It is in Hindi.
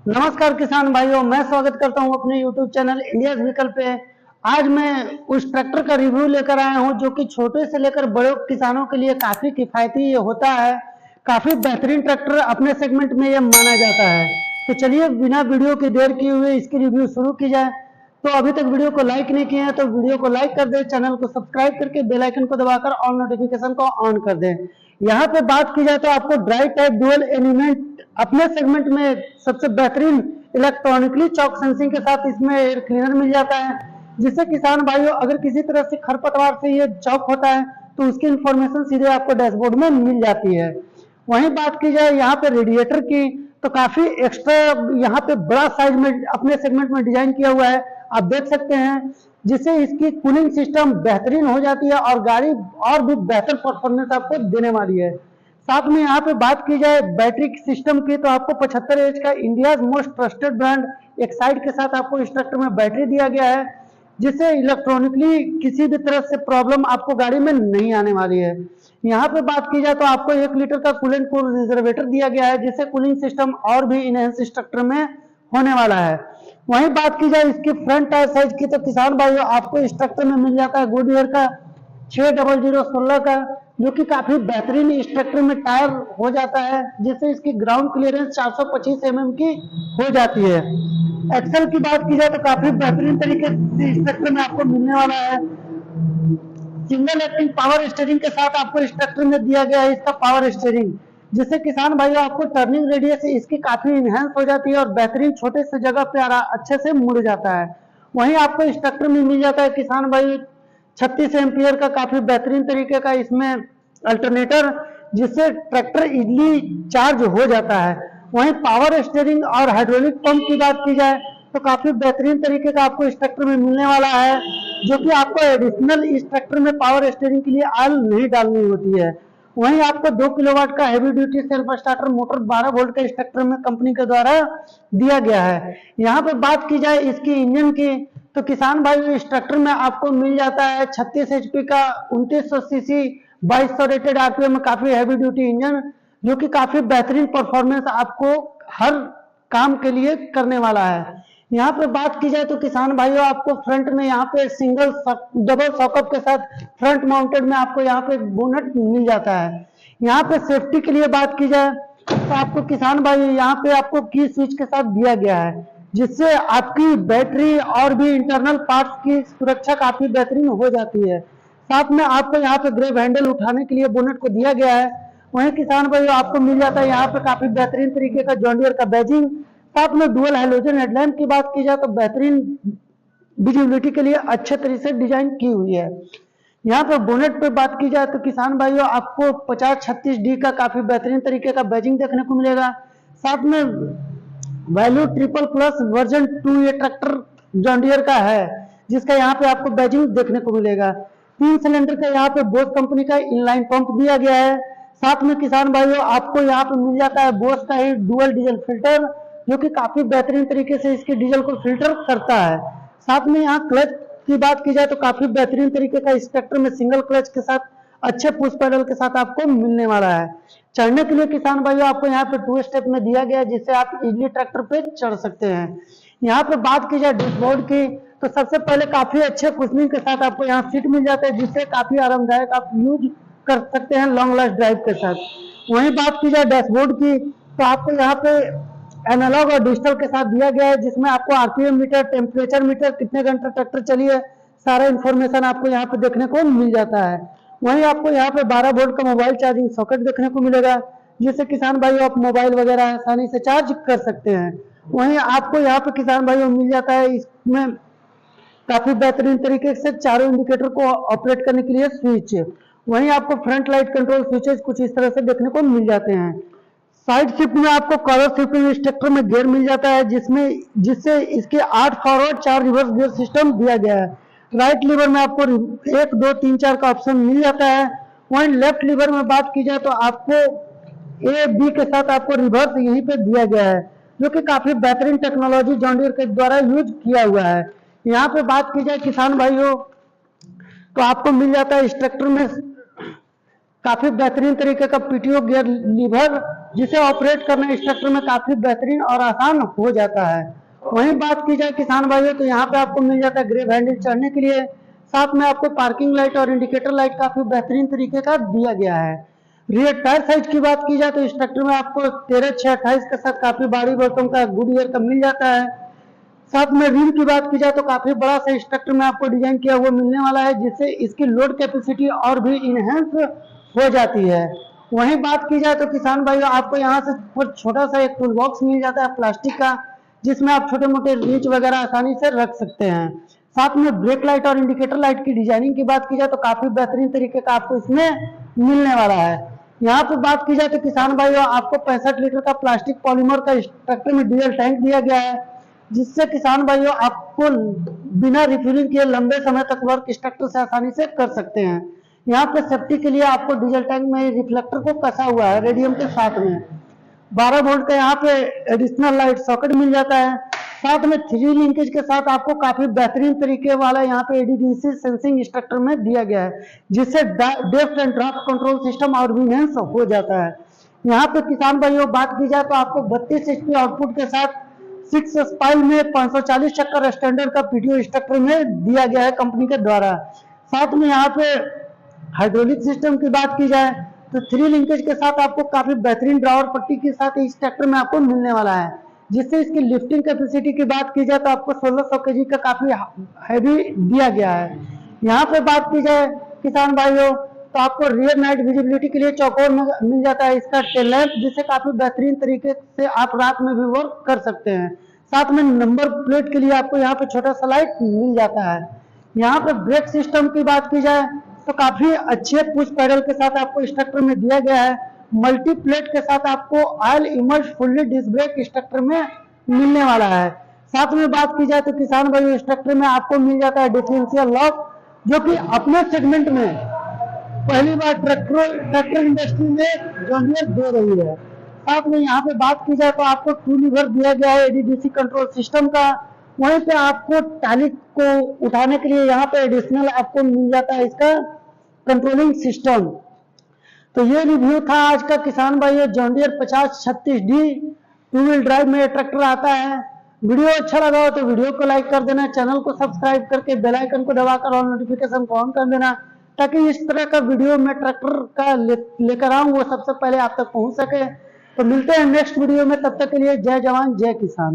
नमस्कार किसान भाइयों, मैं स्वागत करता हूं अपने YouTube चैनल इंडिया व्हीकल पे। आज मैं उस ट्रैक्टर का रिव्यू लेकर आया हूं जो कि छोटे से लेकर बड़े किसानों के लिए काफी किफायती ये होता है। काफी बेहतरीन ट्रैक्टर अपने सेगमेंट में ये माना जाता है। तो चलिए बिना वीडियो की देर किए हुए इसकी रिव्यू शुरू की जाए। तो अभी तक वीडियो को लाइक नहीं किया है तो वीडियो को लाइक कर दें, चैनल को सब्सक्राइब करके बेल आइकन को दबाकर ऑल नोटिफिकेशन को ऑन कर दें। यहाँ पे बात की जाए तो आपको ड्राई टाइप डुअल एलिमेंट अपने सेगमेंट में सबसे बेहतरीन इलेक्ट्रॉनिकली चॉक सेंसिंग के साथ इसमें एयर क्लीनर मिल जाता है, जिससे किसान भाइयों अगर किसी तरह से खरपतवार से ये चॉक होता है तो उसकी इंफॉर्मेशन सीधे आपको डैशबोर्ड में मिल जाती है। वहीं बात की जाए यहाँ पे रेडिएटर की तो काफी एक्स्ट्रा यहाँ पे बड़ा साइज में अपने सेगमेंट में डिजाइन किया हुआ है, आप देख सकते हैं, जिससे इसकी कूलिंग सिस्टम बेहतरीन हो जाती है और गाड़ी और भी बेहतर परफॉर्मेंस आपको देने वाली है। साथ में यहाँ पे बात की जाए बैटरी सिस्टम की तो आपको 75 एच का India most trusted brand Exide के साथ आपको इस ट्रैक्टर में बैटरी दिया गया है, जिससे इलेक्ट्रॉनिकली किसी भी तरह से प्रॉब्लम आपको गाड़ी में नहीं आने वाली है। यहाँ पे बात की जाए तो आपको 1 लीटर का कूलेंट कूल रिजर्वेटर दिया गया है, जिससे कूलिंग सिस्टम और भी इनहेंस इस ट्रैक्टर में होने वाला है। वहीं बात की जाए इसकी फ्रंट टायर साइज की तो किसान भाइयों आपको इस ट्रैक्टर में मिल जाता है गुडईयर का 60016 का, जो कि काफी बेहतरीन इस ट्रैक्टर में टायर हो जाता है, जिससे इसकी ग्राउंड क्लियरेंस 425 mm की हो जाती है। एक्सेल की बात की जाए तो काफी बेहतरीन तरीके से इस ट्रैक्टर में आपको मिलने वाला है। सिंगल एक्टिंग पावर स्टीयरिंग के साथ आपको इस ट्रैक्टर में दिया गया है इसका पावर स्टीयरिंग, जिससे किसान भाइयों आपको टर्निंग रेडियस इसकी काफी इनहेंस हो जाती है और बेहतरीन छोटे से जगह पे अच्छे से मुड़ जाता है। वहीं आपको इस ट्रैक्टर में मिल जाता है किसान भाई 36 एम्पियर का काफी बेहतरीन तरीके का इसमें अल्टरनेटर, जिससे ट्रैक्टर इजीली चार्ज हो जाता है। वहीं पावर स्टीयरिंग और हाइड्रोलिक पंप की बात की जाए तो काफी बेहतरीन तरीके का आपको इस ट्रैक्टर में मिलने वाला है, जो कि आपको एडिशनल इस ट्रैक्टर में पावर स्टीयरिंग के लिए ऑयल नहीं डालनी होती है। वहीं आपको 2 किलोवाट का heavy duty self starter motor 12 volt का इस ट्रैक्टर में कंपनी के द्वारा दिया गया है। यहाँ पर बात की जाए इसकी इंजन की तो किसान भाई इस ट्रैक्टर में आपको मिल जाता है 36 HP का 2900 सीसी 2200 रेटेड आरपीएम में काफी हैवी ड्यूटी इंजन, जो कि काफी बेहतरीन परफॉर्मेंस आपको हर काम के लिए करने वाला है। यहाँ पे बात की जाए तो किसान भाइयों आपको फ्रंट में यहाँ पे सिंगल डबल सॉकअप के साथ फ्रंट माउंटेड में आपको यहाँ पे बोनट मिल जाता है। यहाँ पे सेफ्टी के लिए बात की जाए तो आपको किसान भाई यहाँ पे आपको की स्विच के साथ दिया गया है, जिससे आपकी बैटरी और भी इंटरनल पार्ट्स की सुरक्षा काफी बेहतरीन हो जाती है। साथ में आपको यहाँ पे ग्रेब हैंडल उठाने के लिए बोनट को दिया गया है। वहीं किसान भाई आपको मिल जाता है यहाँ पे काफी बेहतरीन तरीके का जॉन डियर का बैजिंग। साथ में डुअल हैलोजन हेडलैम्प की बात की जाए तो बेहतरीन विजिबिलिटी के लिए अच्छे तरीके से डिजाइन की हुई है। यहाँ पर बोनेट पे बात की जाए तो किसान भाइयों आपको 5036D का काफी बेहतरीन तरीके का बैजिंग देखने को मिलेगा। साथ में वैल्यू ट्रिपल प्लस वर्जन 2 ये ट्रैक्टर जॉन डियर का है, जिसका यहाँ पे आपको बैजिंग देखने को मिलेगा। 3 सिलेंडर का यहाँ पे बोस कंपनी का इनलाइन पंप दिया गया है। साथ में किसान भाइयों आपको यहाँ पे मिल जाता है बोस का ही डुअल डीजल फिल्टर, जो कि काफी बेहतरीन तरीके से इसके डीजल को फिल्टर करता है। साथ में यहाँ क्लच की बात की जाए तो काफी बेहतरीन तरीके का इस ट्रैक्टर में सिंगल क्लच के साथ अच्छे पुश पैडल के साथ आपको मिलने वाला है। चढ़ने के लिए किसान भाइयों आपको यहाँ पे 2 स्टेप में दिया गया है, जिससे आप इजीली ट्रैक्टर पे चढ़ सकते हैं। यहाँ पे बात की जाए डैशबोर्ड की तो सबसे पहले काफी अच्छे कुशनिंग के साथ आपको यहाँ सीट मिल जाता है, जिससे काफी आरामदायक आप यूज कर सकते हैं लॉन्ग लास्ट ड्राइव के साथ। वहीं बात की जाए डैशबोर्ड की तो आपको यहाँ पे एनालॉग और डिजिटल के साथ दिया गया है, जिसमें आपको आरपीएम मीटर, टेम्परेचर मीटर, कितने घंटे ट्रैक्टर चली है, सारा इंफॉर्मेशन आपको यहाँ पे देखने को मिल जाता है। वहीं आपको यहाँ पे 12 वोल्ट का मोबाइल चार्जिंग सॉकेट देखने को मिलेगा, जिससे किसान भाई आप मोबाइल वगैरह आसानी से चार्ज कर सकते हैं। वहीं आपको यहाँ पे किसान भाई मिल जाता है इसमें काफी बेहतरीन तरीके से चारों इंडिकेटर को ऑपरेट करने के लिए स्विच। वहीं आपको फ्रंट लाइट कंट्रोल स्विचेस कुछ इस तरह से देखने को मिल जाते हैं। साइड शिफ्ट में आपको कलर शिफ्टिंग इस ट्रैक्टर में गियर मिल जाता है, जिससे इसके 8 फॉरवर्ड 4 रिवर्स गियर सिस्टम दिया गया है। राइट लीवर में आपको 1 2 3 4 का ऑप्शन मिल जाता है। वहीं लेफ्ट लीवर में बात की जाए तो आपको ए बी के साथ आपको रिवर्स यहीं पे दिया गया है, जो कि काफी बेहतरीन टेक्नोलॉजी जॉन डियर के द्वारा यूज किया हुआ है। यहाँ पे बात की जाए किसान भाइयों तो आपको मिल जाता है इस ट्रैक्टर में काफी बेहतरीन तरीके का पीटीओ गियर लीवर, जिसे ऑपरेट करना इस ट्रैक्टर में काफी बेहतरीन और आसान हो जाता है। वहीं बात की जाए किसान भाइयों, तो यहाँ पे आपको मिल जाता है ग्रेव हैंडल चढ़ने के लिए, साथ में आपको पार्किंग लाइट और इंडिकेटर लाइट काफी बेहतरीन तरीके का दिया गया है। रियर टायर साइज की बात की जाए तो इस ट्रैक्टर में आपको 13/6/28 के साथ काफी भारी भरकम का गुडईयर का मिल जाता है। साथ में व्हील की बात की जाए तो काफी बड़ा सा इस ट्रैक्टर में आपको डिजाइन किया हुआ मिलने वाला है, जिससे इसकी लोड कैपेसिटी और भी इनहेंस हो जाती है। वहीं बात की जाए तो किसान भाइयों, आपको यहाँ से छोटा सा एक टूल बॉक्स मिल जाता है प्लास्टिक का, जिसमें आप छोटे मोटे रीच वगैरह आसानी से रख सकते हैं। साथ में ब्रेक लाइट और इंडिकेटर लाइट की डिजाइनिंग की बात की जाए तो काफी बेहतरीन तरीके का आपको इसमें मिलने वाला है। यहाँ पे बात की जाए तो किसान भाइयों, आपको 65 लीटर का प्लास्टिक पॉलीमर का इस ट्रैक्टर में डीजल टैंक दिया गया है, जिससे किसान भाइयों आपको बिना रिफिलिंग किए लंबे समय तक वर्क इस ट्रैक्टर से आसानी से कर सकते हैं। यहाँ पे सेफ्टी के लिए आपको डीजल टैंक में रिफ्लेक्टर को कसा हुआ है रेडियम के साथ में। 12 वोल्ट का यहाँ पे एडिशनल लाइट सॉकेट मिल जाता है। साथ में 3 लिंकेज के साथ आपको काफी बेहतरीन तरीके वाला यहाँ पे एडीडीसी सेंसिंग इंस्ट्रक्टर में दिया गया है, जिससे depth and drop control system और भी इनहेंस हो जाता है। यहाँ पे किसान भाइयों बात की जाए तो आपको 32 HP आउटपुट के साथ 6 स्पाइल में 540 चक्कर स्टैंडर्ड का पीटीओ इंस्ट्रक्टर में दिया गया है कंपनी के द्वारा। साथ में यहाँ पे हाइड्रोलिक सिस्टम की बात की जाए तो 3 लिंकेज के साथ आपको काफी बेहतरीन ड्रावर पट्टी के साथ इस ट्रैक्टर में आपको मिलने वाला है, जिससे इसकी लिफ्टिंग कैपेसिटी की बात की जाए तो आपको 1600 kg का काफी हैवी दिया गया है। यहाँ पे बात की जाए किसान भाइयों, तो आपको रियर नाइट विजिबिलिटी के लिए चौकोर में मिल जाता है इसका टेल लैंप, जिससे काफी बेहतरीन तरीके से आप रात में भी वर्क कर सकते हैं। साथ में नंबर प्लेट के लिए आपको यहाँ पे छोटा सा लाइट मिल जाता है। यहाँ पे ब्रेक सिस्टम की बात की जाए तो काफी अच्छे पुश पैडल के साथ आपको इस ट्रैक्टर में दिया गया है। मल्टी प्लेट के साथ आपको oil immersed fully disc brake इस ट्रैक्टर में मिलने वाला है। साथ में बात की जाए तो किसान भाई इस ट्रैक्टर में आपको मिल जाता है डिफरेंशियल लॉक, जो कि अपने सेगमेंट में पहली बार ट्रैक्टर इंडस्ट्री में जॉन डीयर दे रही है। साथ में यहाँ पे बात की जाए तो आपको 2 लीवर दिया गया है एडीडीसी कंट्रोल सिस्टम का। वहीं पे आपको टाली को उठाने के लिए यहाँ पे एडिशनल आपको मिल जाता है इसका कंट्रोलिंग सिस्टम। तो ये रिव्यू था आज का किसान भाई John Deere 5036D 2 wheel drive में ट्रैक्टर आता है। वीडियो अच्छा लगा हो तो वीडियो को लाइक कर देना, चैनल को सब्सक्राइब करके बेल आइकन को दबाकर ऑल नोटिफिकेशन को ऑन कर देना, ताकि इस तरह का वीडियो मैं ट्रैक्टर का लेकर आऊं वो सबसे पहले आप तक पहुंच सके। तो मिलते हैं नेक्स्ट वीडियो में, तब तक के लिए जय जवान जय किसान।